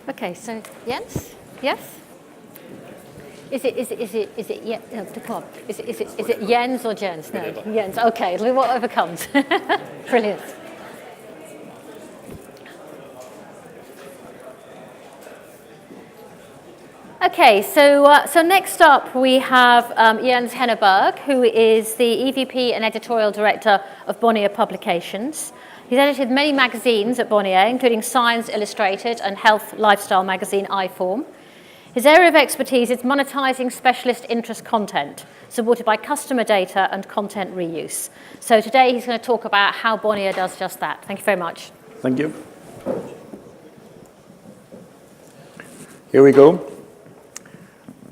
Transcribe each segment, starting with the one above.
Okay, so Jens, yes? Is it yeah, no, come on. Is it Jens or Jens? No, Jens. Okay, whatever comes. Brilliant. Okay, so next up we have Jens Henneberg, who is the EVP and Editorial Director of Bonnier Publications. He's edited many magazines at Bonnier, including Science Illustrated and health lifestyle magazine iForm. His area of expertise is monetising specialist interest content, supported by customer data and content reuse. So today he's going to talk about how Bonnier does just that. Thank you very much. Thank you. Here we go.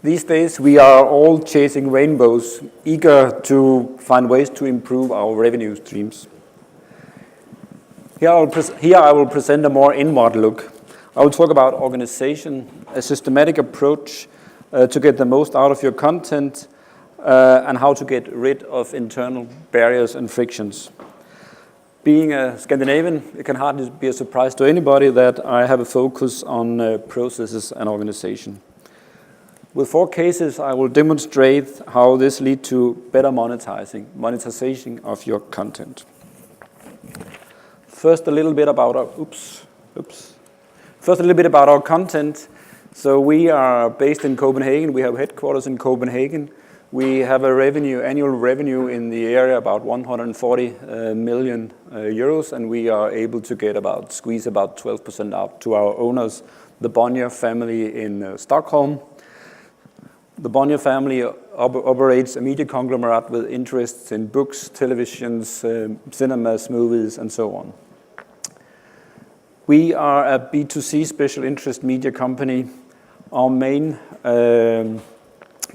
These days we are all chasing rainbows, eager to find ways to improve our revenue streams. Here I will present a more inward look. I will talk about organization, a systematic approach to get the most out of your content, and how to get rid of internal barriers and frictions. Being a Scandinavian, it can hardly be a surprise to anybody that I have a focus on processes and organization. With 4 cases, I will demonstrate how this leads to better monetization of your content. First, a little bit about our content. So we are based in Copenhagen. We have headquarters in Copenhagen. We have a annual revenue in the area about 140 million euros, and we are able to squeeze about 12% out to our owners, the Bonnier family in Stockholm. The Bonnier family operates a media conglomerate with interests in books, televisions, cinemas, movies, and so on. We are a B2C special interest media company. Our main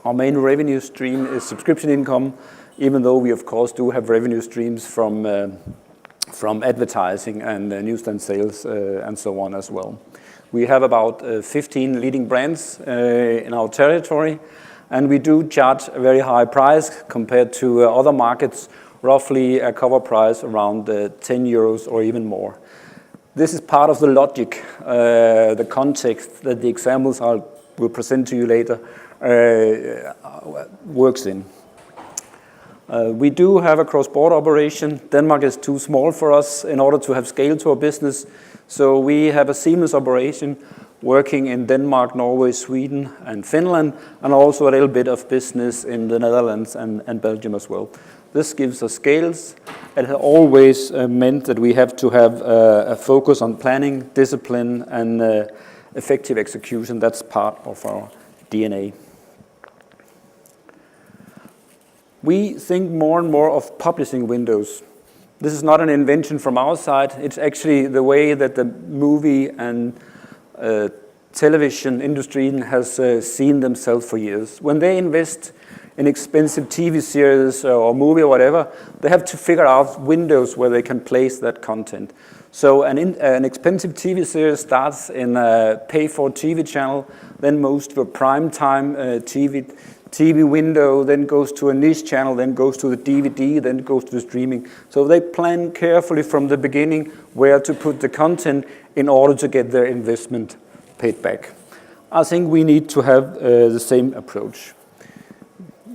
revenue stream is subscription income, even though we of course do have revenue streams from advertising and newsstand sales and so on as well. We have about 15 leading brands in our territory, and we do charge a very high price compared to other markets, roughly a cover price around 10 euros or even more. This is part of the logic, the context that the examples I will present to you later works in. We do have a cross-border operation. Denmark is too small for us in order to have scale to our business. So we have a seamless operation working in Denmark, Norway, Sweden, and Finland, and also a little bit of business in the Netherlands and Belgium as well. This gives us scales. It has always meant that we have to have a focus on planning, discipline, and effective execution. That's part of our DNA. We think more and more of publishing windows. This is not an invention from our side. It's actually the way that the movie and television industry has seen themselves for years. When they invest in expensive TV series or movie or whatever, they have to figure out windows where they can place that content. So an expensive TV series starts in a pay-for-TV channel, then moves to a prime-time TV window, then goes to a niche channel, then goes to the DVD, then goes to the streaming. So they plan carefully from the beginning where to put the content in order to get their investment paid back. I think we need to have the same approach.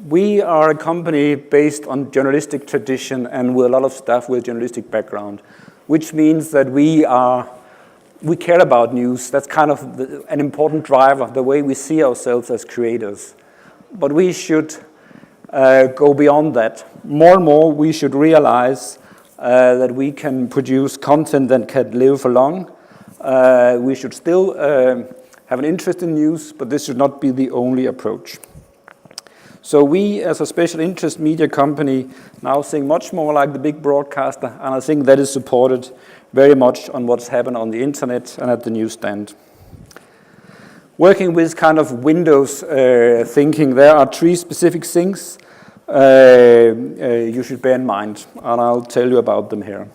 We are a company based on journalistic tradition and with a lot of staff with journalistic background, which means that we care about news. That's kind of an important driver, the way we see ourselves as creators. But we should go beyond that. More and more, we should realize that we can produce content that can live for long. We should still have an interest in news, but this should not be the only approach. So we, as a special interest media company, now think much more like the big broadcaster, and I think that is supported very much on what's happened on the internet and at the newsstand. Working with kind of windows thinking, there are 3 specific things you should bear in mind, and I'll tell you about them here.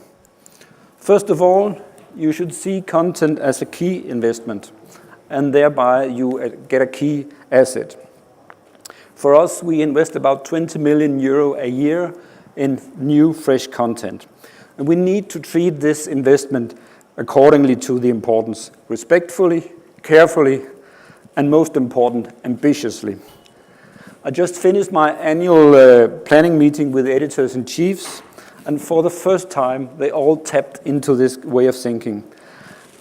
First of all, you should see content as a key investment, and thereby you get a key asset. For us, we invest about 20 million euro a year in new, fresh content. And we need to treat this investment accordingly to the importance, respectfully, carefully, and most important, ambitiously. I just finished my annual planning meeting with the editors-in-chiefs, and for the first time, they all tapped into this way of thinking.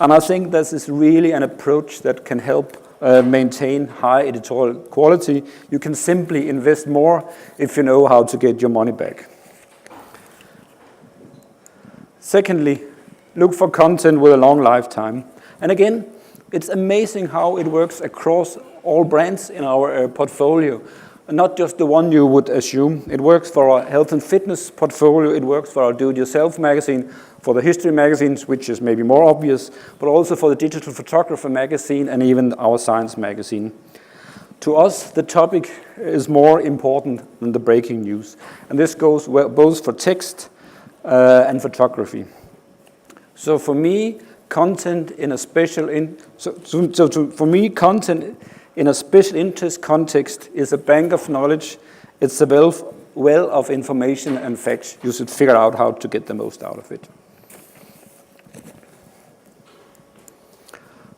And I think this is really an approach that can help maintain high editorial quality. You can simply invest more if you know how to get your money back. Secondly, look for content with a long lifetime. And again, it's amazing how it works across all brands in our portfolio. Not just the one you would assume. It works for our health and fitness portfolio, it works for our do-it-yourself magazine, for the history magazines, which is maybe more obvious, but also for the digital photographer magazine and even our science magazine. To us, the topic is more important than the breaking news. And this goes both for text and photography. So for me, content in a special interest context is a bank of knowledge. It's a well of information and facts. You should figure out how to get the most out of it.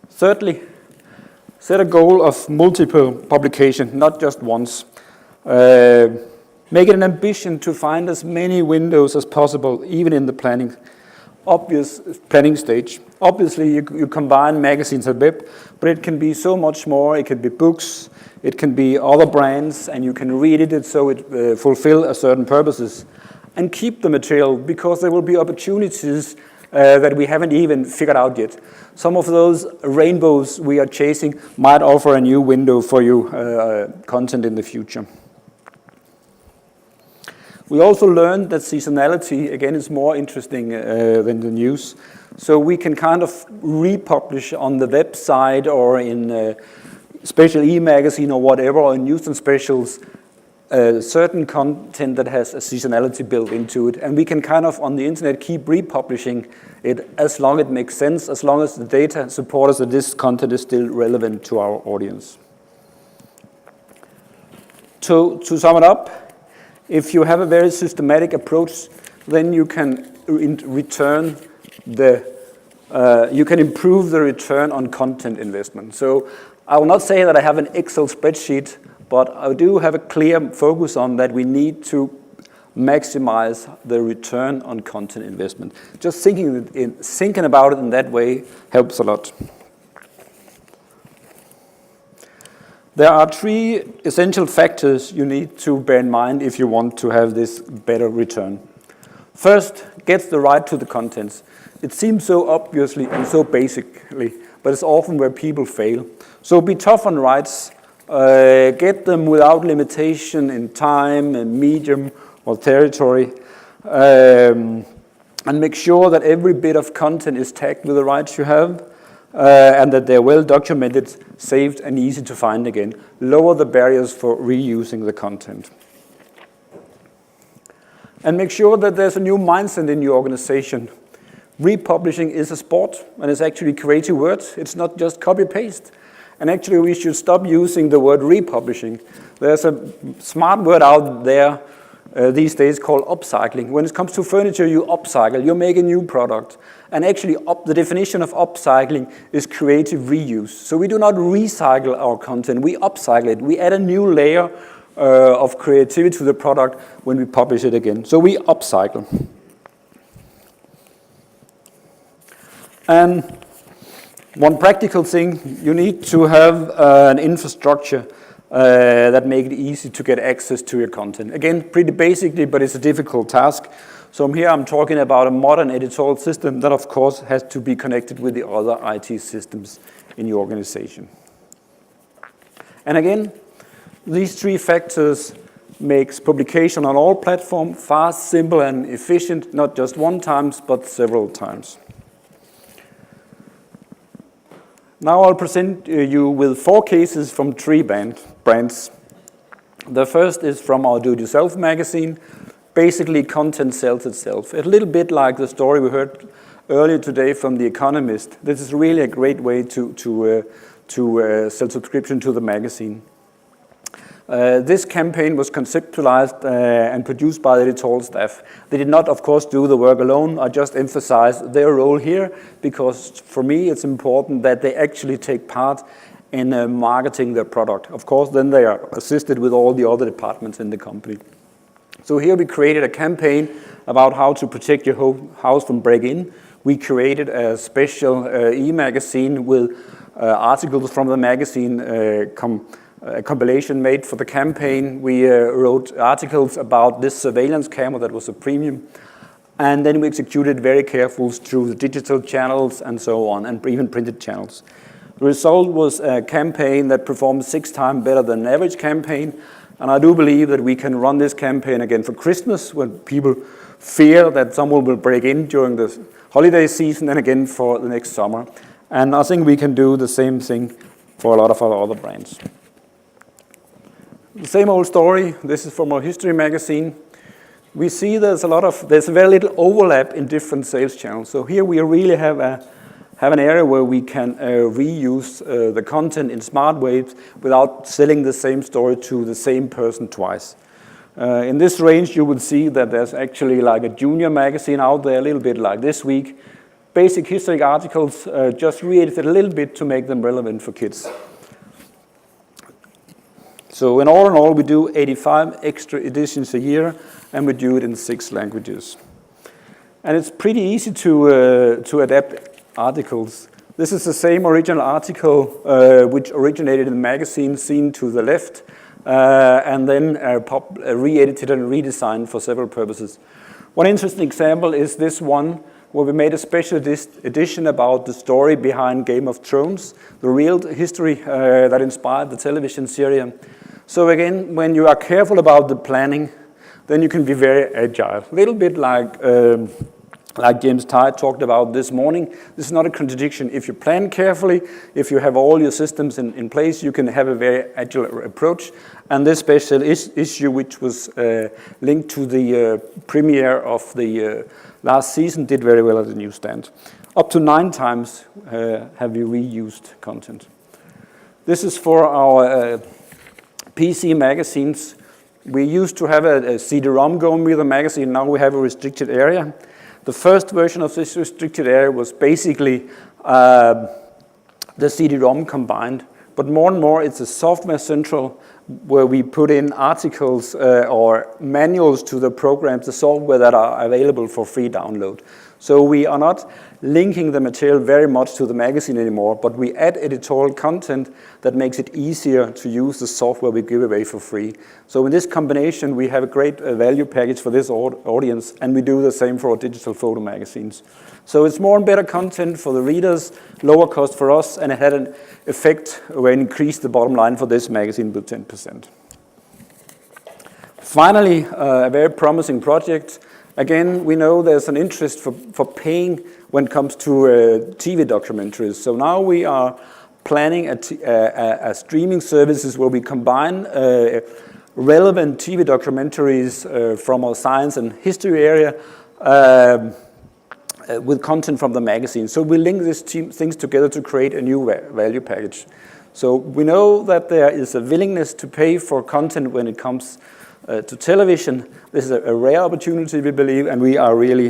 Thirdly, set a goal of multiple publication, not just once. Make it an ambition to find as many windows as possible, even in the planning stage. Obviously, you combine magazines and web, but it can be so much more. It can be books, it can be other brands, and you can read it so it fulfill a certain purposes. And keep the material, because there will be opportunities that we haven't even figured out yet. Some of those rainbows we are chasing might offer a new window for you, content in the future. We also learned that seasonality, again, is more interesting than the news. So we can kind of republish on the website or in special e-magazine or whatever, or in news and specials, certain content that has a seasonality built into it. And we can kind of, on the internet, keep republishing it as long as it makes sense, as long as the data supports that this content is still relevant to our audience. To sum it up, if you have a very systematic approach, then you can improve the return on content investment. So I will not say that I have an Excel spreadsheet, but I do have a clear focus on that we need to maximize the return on content investment. Just thinking about it in that way helps a lot. There are 3 essential factors you need to bear in mind if you want to have this better return. First, get the right to the contents. It seems so obviously and so basically, but it's often where people fail. So be tough on rights. Get them without limitation in time and medium or territory. And make sure that every bit of content is tagged with the rights you have. And that they're well documented, saved, and easy to find again. Lower the barriers for reusing the content. And make sure that there's a new mindset in your organization. Republishing is a sport, and it's actually creative words. It's not just copy-paste. And actually, we should stop using the word republishing. There's a smart word out there these days called upcycling. When it comes to furniture, you upcycle, you make a new product. And actually, the definition of upcycling is creative reuse. So we do not recycle our content, we upcycle it. We add a new layer of creativity to the product when we publish it again. So we upcycle. And one practical thing, you need to have an infrastructure that make it easy to get access to your content. Again, pretty basically, but it's a difficult task. So here I'm talking about a modern editorial system that, of course, has to be connected with the other IT systems in your organization. And again, these 3 factors makes publication on all platforms fast, simple, and efficient, not just one time, but several times. Now I'll present you with 4 cases from 3 brands. The first is from our do-it-yourself magazine. Basically, content sells itself. A little bit like the story we heard earlier today from The Economist. This is really a great way to sell subscription to the magazine. This campaign was conceptualized and produced by the editorial staff. They did not, of course, do the work alone. I just emphasize their role here because for me it's important that they actually take part in marketing their product. Of course, then they are assisted with all the other departments in the company. So here we created a campaign about how to protect your house from break-in. We created a special e-magazine with articles from the magazine, a compilation made for the campaign. We wrote articles about this surveillance camera that was a premium. And then we executed very carefully through the digital channels and so on, and even printed channels. The result was a campaign that performed 6 times better than an average campaign. And I do believe that we can run this campaign again for Christmas when people fear that someone will break in during the holiday season and again for the next summer. And I think we can do the same thing for a lot of our other brands. The same old story. This is from our history magazine. We see there's very little overlap in different sales channels. So here we really have an area where we can reuse the content in smart ways without selling the same story to the same person twice. In this range, you will see that there's actually like a junior magazine out there, a little bit like This Week. Basic history articles, just re-edited a little bit to make them relevant for kids. So in all, we do 85 extra editions a year, and we do it in 6 languages. And it's pretty easy to adapt articles. This is the same original article which originated in the magazine seen to the left, and then re-edited and redesigned for several purposes. One interesting example is this one where we made a special edition about the story behind Game of Thrones, the real history that inspired the television series. So again, when you are careful about the planning, then you can be very agile. A little bit like James Tye talked about this morning. This is not a contradiction. If you plan carefully, if you have all your systems in place, you can have a very agile approach. And this special issue, which was linked to the premiere of the last season, did very well at the newsstand. Up to 9 times have we reused content. This is for our PC magazines. We used to have a CD-ROM going with the magazine. Now we have a restricted area. The first version of this restricted area was basically the CD-ROM combined. But more and more, it's a software central where we put in articles or manuals to the programs, the software that are available for free download. So we are not linking the material very much to the magazine anymore, but we add editorial content that makes it easier to use the software we give away for free. So in this combination, we have a great value package for this audience, and we do the same for our digital photo magazines. So it's more and better content for the readers, lower cost for us, and it had an effect where it increased the bottom line for this magazine with 10%. Finally, a very promising project. Again, we know there's an interest for paying when it comes to TV documentaries. So now we are planning a streaming services where we combine relevant TV documentaries from our science and history area with content from the magazine. So we link these things together to create a new value package. So we know that there is a willingness to pay for content when it comes to television. This is a rare opportunity, we believe, and we are really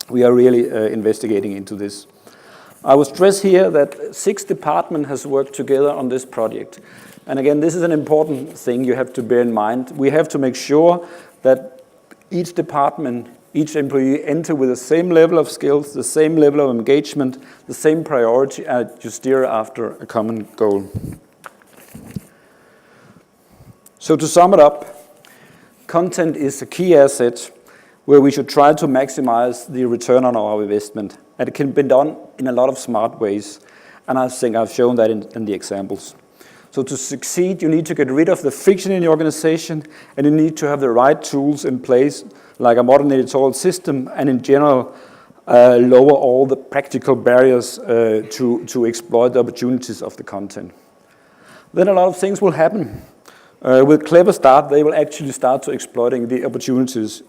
investigating into this. I will stress here that 6 departments has worked together on this project. And again, this is an important thing you have to bear in mind. We have to make sure that each department, each employee enter with the same level of skills, the same level of engagement, the same priority to steer after a common goal. So to sum it up, content is a key asset where we should try to maximize the return on our investment. And it can be done in a lot of smart ways. And I think I've shown that in the examples. So to succeed, you need to get rid of the friction in your organization, and you need to have the right tools in place, like a modern editorial system, and in general, lower all the practical barriers to exploit the opportunities of the content. Then a lot of things will happen. With clever start, they will actually start to exploiting the opportunities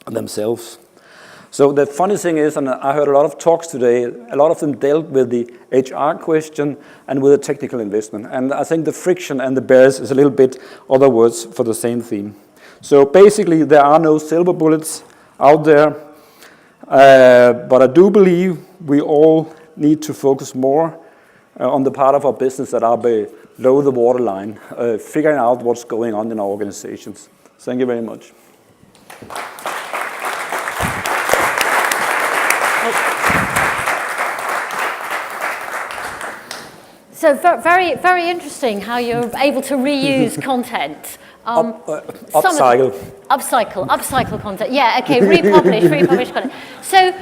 themselves. So the funny thing is, and I heard a lot of talks today, a lot of them dealt with the HR question and with the technical investment. And I think the friction and the barriers is a little bit other words for the same theme. So basically, there are no silver bullets out there, but I do believe we all need to focus more on the part of our business that are below the waterline, figuring out what's going on in our organizations. Thank you very much. So very, very interesting how you're able to reuse content. Upcycle content. Yeah, okay, republish content. So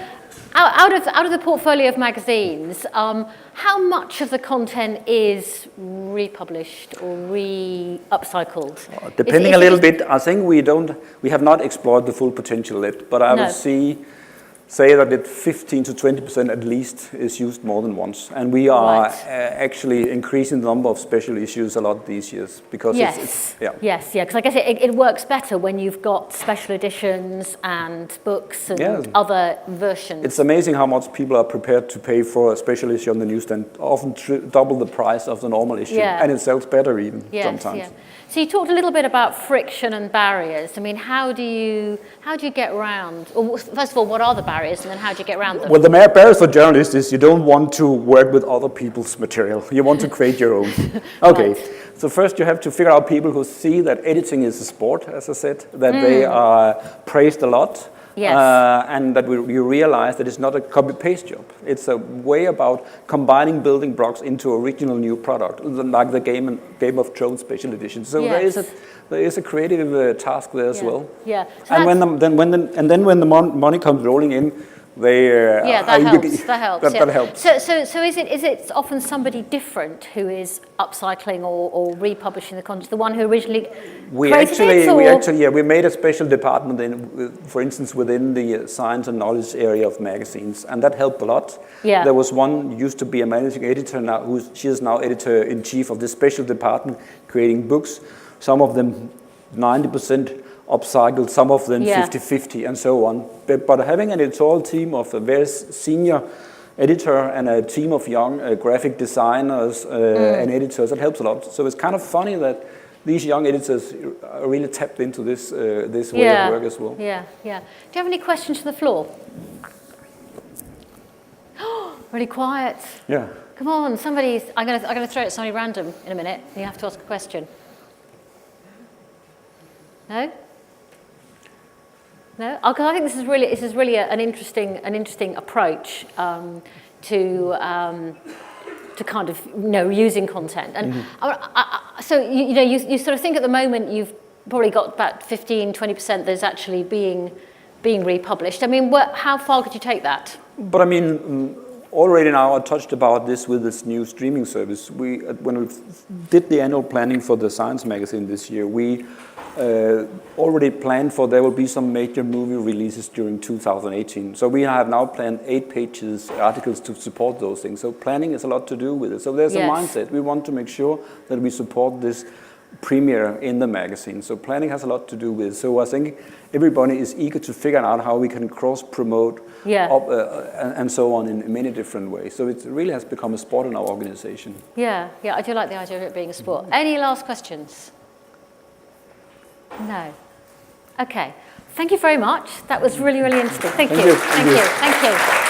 out of the portfolio of magazines, how much of the content is republished or upcycled? Depending a little bit, I think we have not explored the full potential yet, but I would say that 15 to 20% at least is used more than once. And we are actually increasing the number of special issues a lot these years. Because because I guess it works better when you've got special editions and books and other versions. It's amazing how much people are prepared to pay for a special issue on the newsstand, often double the price of the normal issue. And it sells better even sometimes. Yeah. So you talked a little bit about friction and barriers. I mean, how do you get around? Or first of all, what are the barriers, and then how do you get around them? Well, the barriers for journalists is you don't want to work with other people's material. You want to create your own. Okay. So first you have to figure out people who see that editing is a sport, as I said, that they are praised a lot. Yes. And that you realize that it's not a copy-paste job. It's a way about combining building blocks into original new product, like the Game of Thrones special edition. So there is a creative task there as well. Yeah. So and when the money comes rolling in, that helps. So is it often somebody different who is upcycling or republishing the content, the one who originally we made a special department for instance within the science and knowledge area of magazines, and that helped a lot. There was one used to be a managing editor now, she is now editor-in-chief of this special department, creating books, some of them 90% upcycled, some of them 50-50 and so on. But having an editorial team of a very senior editor and a team of young graphic designers and editors, that helps a lot. So it's kind of funny that these young editors are really tapped into this way of work as well. Yeah. Do you have any questions from the floor? Really quiet. Yeah. Come on, somebody's. I'm gonna throw it at somebody random in a minute. You have to ask a question. No? No? Because I think this is really an interesting approach to kind of using content. And so you sort of think at the moment you've probably got about 15-20% that's actually being republished. I mean, how far could you take that? But I mean, already now I touched about this with this new streaming service. When we did the annual planning for the Science magazine this year, we already planned for there will be some major movie releases during 2018. So we have now planned 8 pages articles to support those things. So planning is a lot to do with it. So there's a mindset. We want to make sure that we support this premiere in the magazine. So planning has a lot to do with it. So I think everybody is eager to figure out how we can cross-promote and so on in many different ways. So it really has become a sport in our organization. Yeah, I do like the idea of it being a sport. Any last questions? No. Okay. Thank you very much. That was really, really interesting. Thank you.